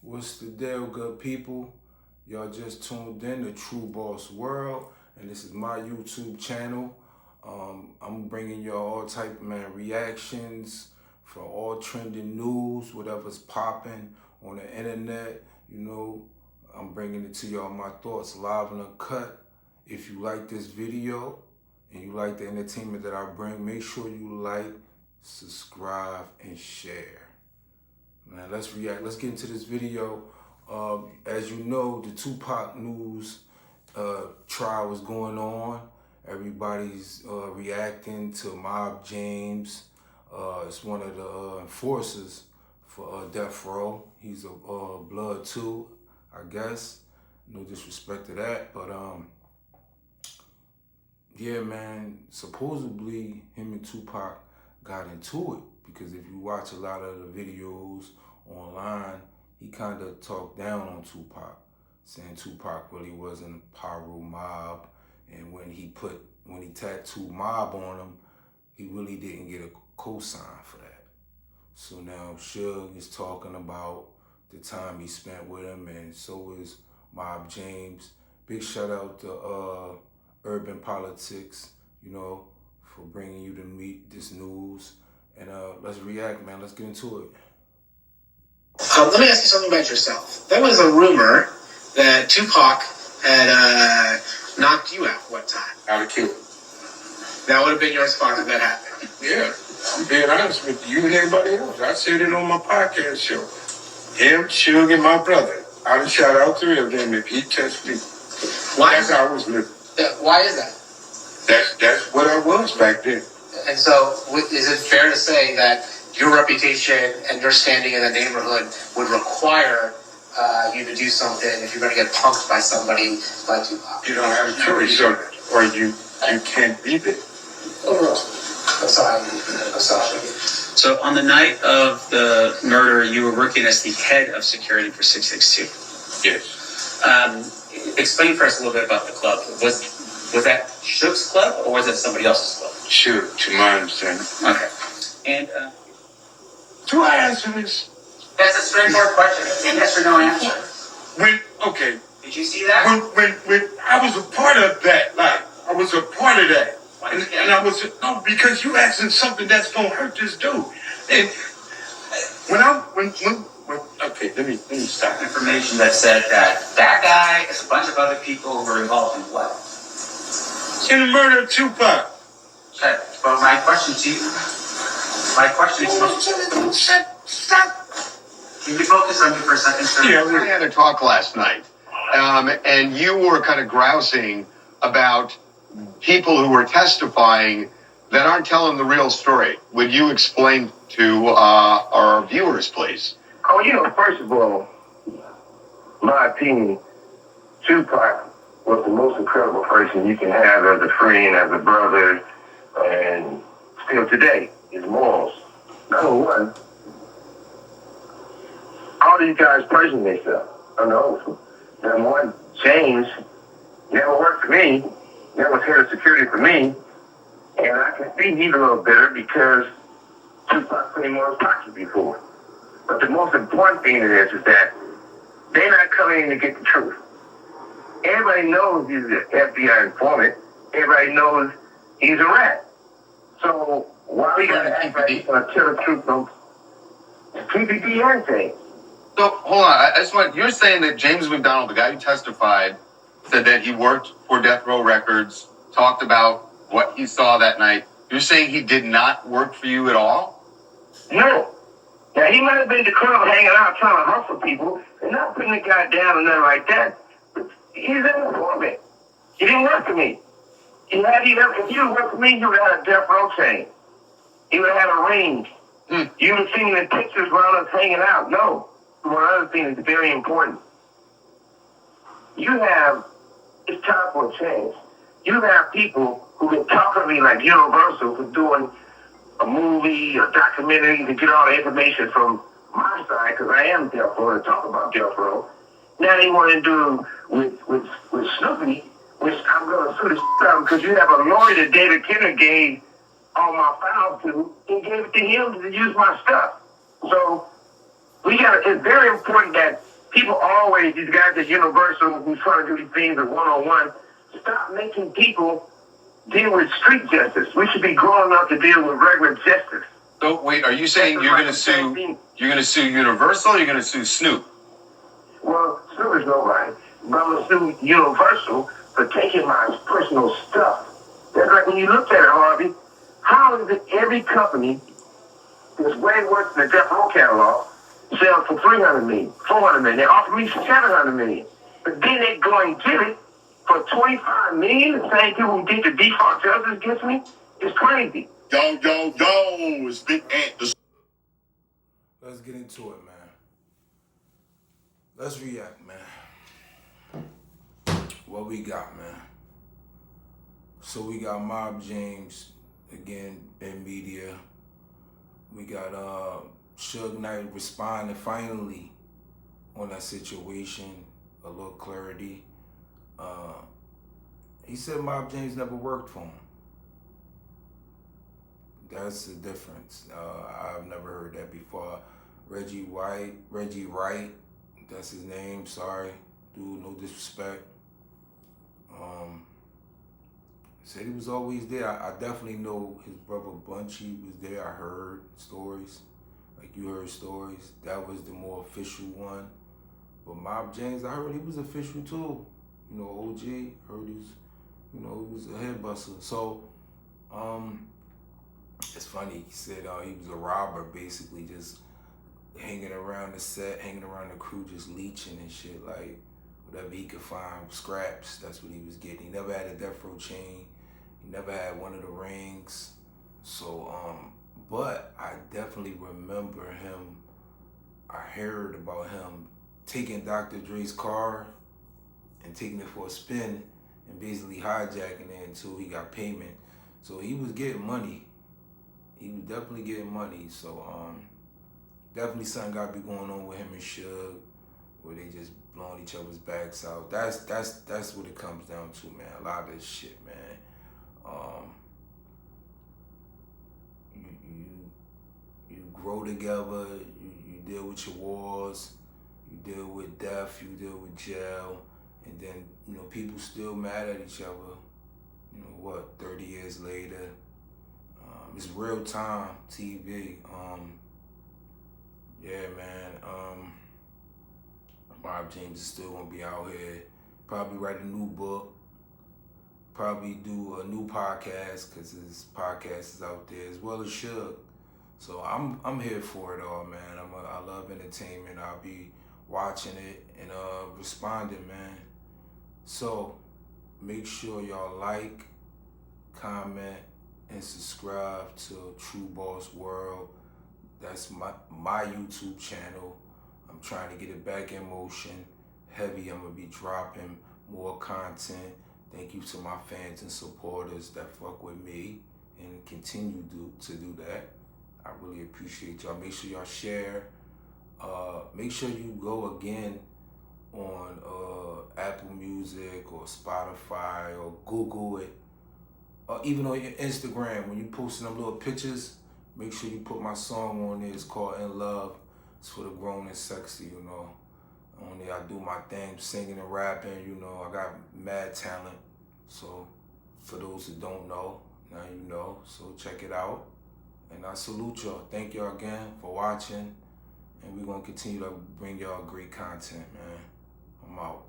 What's the deal, good people? Y'all just tuned in to True Boss World, and this is my YouTube channel. I'm bringing y'all all type of reactions for all trending news, whatever's popping on the internet. I'm bringing it to y'all, my thoughts live and uncut. If you like this video and you like the entertainment that I bring, make sure you like, subscribe, and share. Man, let's react. Let's get into this video. As you know, the Tupac news trial is going on. Everybody's reacting to Mob James. It's one of the enforcers for Death Row. He's a blood too, I guess. No disrespect to that, but yeah, man. Supposedly him and Tupac got into it because if you watch a lot of the videos online, he kind of talked down on Tupac, saying Tupac really wasn't a Pyro Mob, and when he tattooed Mob on him, he really didn't get a cosign for that. So now Suge is talking about the time he spent with him, and so is Mob James. Big shout out to Urban Politics, for bringing you to meet this news. And let's react, man. Let's get into it. Let me ask you something about yourself. There was a rumor that Tupac had knocked you out one time. Out of Cuba. That would have been your response if that happened. Yeah, I'm being honest with you and everybody else. I said it on my podcast show. Him, Suge, and my brother. I would shout out three of them if he touched me. Why? That's how I was living. Why is that? That's what I was back then. And so, is it fair to say that your reputation and your standing in the neighborhood would require you to do something if you're going to get punked by somebody like Tupac? You don't have a choice, or you can't be there. I'm sorry. So on the night of the murder, you were working as the head of security for 662. Yes. Explain for us a little bit about the club. Was that Suge's club or was it somebody else's club? Suge, to my understanding. Okay. And do I answer this? that's a straightforward question. It's a yes or no answer. Okay. Did you see that? When I was a part of that, I was a part of that. And I was, no, because you asking something that's going to hurt this dude. And okay, let me stop. Information that said that guy is a bunch of other people who were involved in what? In the murder of Tupac. Okay, but my question to you, Stop. Can you focus on me for a second, sir? Yeah, we had a talk last night, and you were kind of grousing about people who were testifying that aren't telling the real story. Would you explain to our viewers, please? Oh, first of all, my opinion, Tupac was the most incredible person you can have as a friend, as a brother, and still today, his morals. Number one, all these guys person themselves. Number one, James never worked for me, never was head of security for me, and I can see he's a little bitter because Tupac put him on his pocket before. But the most important thing is that they're not coming in to get the truth. Everybody knows he's an FBI informant. Everybody knows he's a rat. So why we gotta act like he's gonna tell the truth from PPD and things? So, hold on. You're saying that James McDonald, the guy who testified, said that he worked for Death Row Records, talked about what he saw that night. You're saying he did not work for you at all? No. Now, he might have been at the club hanging out trying to hustle people and not putting the guy down or nothing like that. But he's an informant. He didn't work for me. If he didn't work for me, he would have had a Death Row chain. He would have had a range. You would have seen the pictures around us hanging out. No. One other thing that's very important. It's time for a change. You have people who can talk to me like Universal for doing a movie, a documentary, to get all the information from my side, because I am Death Row, to talk about Death Row. Now they want to do with Snoopy, which I'm going to sue the shit out of, because you have a lawyer that David Kenner gave all my files to, and gave it to him to use my stuff. So it's very important that People always, these guys at Universal who's trying to do these things one-on-one, stop making people deal with street justice. We should be growing up to deal with regular justice. So wait, are you saying you're going to sue? You're going to sue Universal? Or you're going to sue Snoop? Well, Snoop is nobody, but I'm gonna sue Universal for taking my personal stuff. That's like when you look at it, Harvey. How is it every company that's way worse than the Death Row catalog sells for $300 million, $400 million? They offer me $700 million, but then they go and get it for $25 million. The same people who did the default justice against me. It's crazy. Yo, it's Big Ant. Let's get into it, man. Let's react, man. What we got, man? So we got Mob James again in media. We got Suge Knight responding finally on that situation, a little clarity. He said Mob James never worked for him. That's the difference. I've never heard that before. Reggie Wright, that's his name, sorry. Dude, no disrespect. Said he was always there. I definitely know his brother Bunchy was there. I heard stories. Like you heard stories. That was the more official one. But Mob James, I heard he was official too. You know, OG, heard he was, he was a head buster. So, it's funny, he said he was a robber, basically, just hanging around the set, hanging around the crew, just leeching and shit, like whatever he could find, scraps, that's what he was getting. He never had a Death Row chain, he never had one of the rings. So, but I definitely remember him, I heard about him taking Dr. Dre's car and taking it for a spin and basically hijacking it until he got payment. So he was getting money. He was definitely getting money. So definitely something got to be going on with him and Suge, where they just blowing each other's backs out. That's what it comes down to, man. A lot of this shit, man. You grow together. You deal with your wars. You deal with death. You deal with jail, and then people still mad at each other. 30 years later. It's real time TV. Yeah, man. Bob James is still gonna be out here. Probably write a new book. Probably do a new podcast because his podcast is out there as well as Suge. So I'm here for it all, man. I love entertainment. I'll be watching it and responding, man. So make sure y'all like, comment, and subscribe to True Boss World. That's my YouTube channel. I'm trying to get it back in motion. Heavy, I'm gonna be dropping more content. Thank you to my fans and supporters that fuck with me and continue to do that. I really appreciate y'all. Make sure y'all share. Make sure you go again on Apple Music or Spotify or Google it. Even on your Instagram, when you posting them little pictures, make sure you put my song on there. It's called In Love. It's for the grown and sexy, On there, I do my thing, singing and rapping, I got mad talent. So, for those that don't know, now you know. So, check it out. And I salute y'all. Thank y'all again for watching. And we're going to continue to bring y'all great content, man. I'm out.